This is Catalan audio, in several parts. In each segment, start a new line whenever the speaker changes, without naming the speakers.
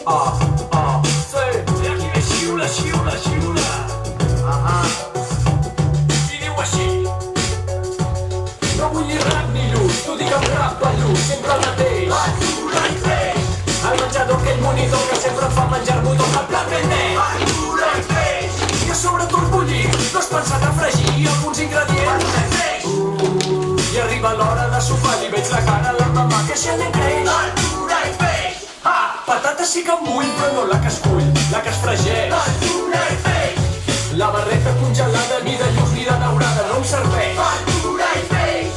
Sí, aquí ve xiula, xiula, xiula. I diu així: no vull ni rap ni lluç, t'ho dic amb rap pelut, sempre el mateix. Verdura i peix. El menjador, aquell monitor que sempre em fa menjar-m'ho tot al plat ben net. Verdura i peix. I a sobre turbullir, no has pensat a fregir alguns ingredients? Verdura i peix. I arriba l'hora de sopar, li veig la cara a la mamà que se li creix. Verdura i peix. Patates sí que em vull, però no la que es cull, la que es fregeix. Verdura i peix. La barreta congelada ni de lluç ni de daurada no em serveix. Verdura i peix.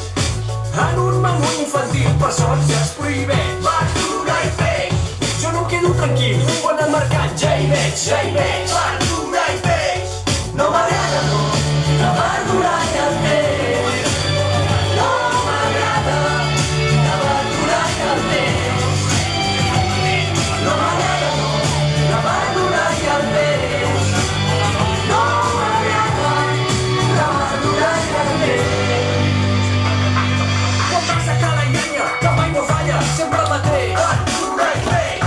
En un menú infantil per sort ja es prohibeix. Verdura i peix. Jo no em quedo tranquil, quan al mercat ja hi veig, ja hi veig. Verdura i peix. No m'agrada, no, la verdura i el peix. No m'agrada, la verdura i el peix. No m'agrada, no, la verdura i el peix. No m'agrada, la verdura i el peix. Quan passa que la llenya, que mai no falla, sempre el mateix. Verdura i peix.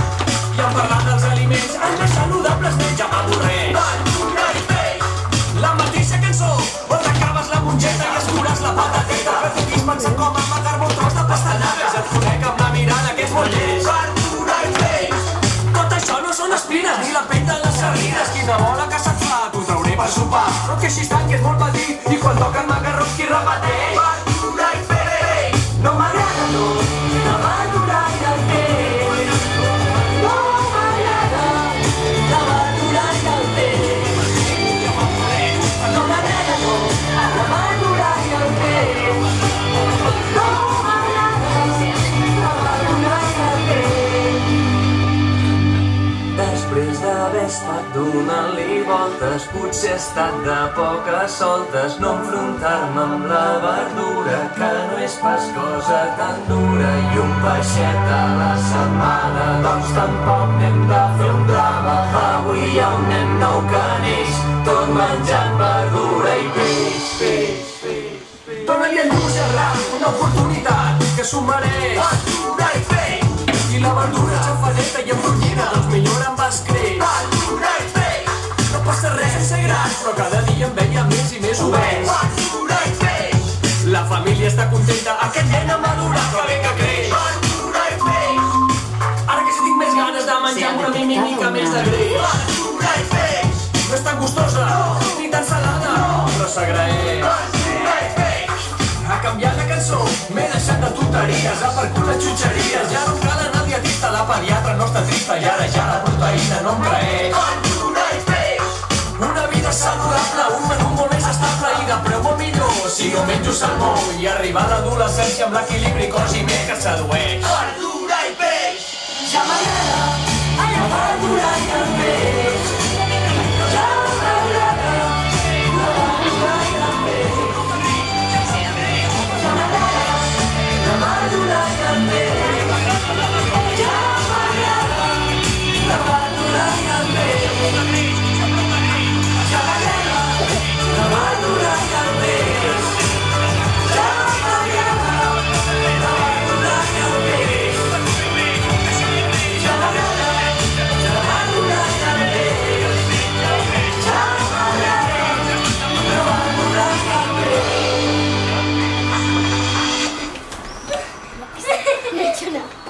I en parlar dels aliments, els més saludables d'ells ja m'avorreix. Verdura i peix. La mateixa cançó, on acabes la mongeta i escures la patateta. Que tu quis pensar com amagar-me un tros de pastanagues. Et conec amb la mirada que és molt llest. Verdura i peix. Tot això no són espines ni la pell de les sardines. Quina bola que se't fa, t'ho trauré per sopar. No et queixis tant, que és molt petit, i quan toca el macarrons qui repeteix. Verdura i peix. No m'agrada, no, la verdura i el peix. No m'agrada, la verdura i el peix. No m'agrada, no, la verdura i el peix. No m'agrada, la verdura i el peix. Després d'haver estat donant-li voltes, potser he estat de poques soltes. No enfrontar-me amb la verdura, que no és pas cosa tan dura. I un peixet a la setmana, doncs tampoc n'hem de fer un drama. Avui hi ha un nen nou que neix, tot menjant verdura i peix, peix, peix, peix. Dóna-li el lluç i el rap, una oportunitat que s'ho mereix. Verdura i peix. I la verdura xafadeta i embrunyida, doncs millor amb escreix. Verdura i peix. No passa res en ser gran, però cada dia em veia més i més obès. Verdura i peix. La família està contenta, aquest nen ha madurat, que bé que creix. Verdura i peix. Ara que si tinc més ganes de menjar una mica més de greix. Verdura i peix. No és tan gustosa, ni tan salada, però s'agraeix. Verdura i peix. Ha canviat la cançó, m'he deixat de tonteries, ha aparcut les xutxeries. Ja no em cal anar al dietista, la pediatra no està trista, i ara ja la proteïna no em traeix. Verdura i peix. Una vida saludable, un menú molt més estable i de preu molt millor si no menjo salmó. I arribar a l'adolescència amb l'equilibri cos i ment que sedueix. Verdura i peix. Ja m'agrada, la verdura i el peix. Ja m'agrada, la verdura i el peix. Ja m'agrada, la verdura i el peix. Ja m'agrada, la verdura i el peix. Ja m'agrada, la verdura i el peix. Ja m'agrada, la verdura i el peix. Ja m'agrada, la verdura i el peix. Ja m'agrada, la verdura i el peix.
No he hecho nada.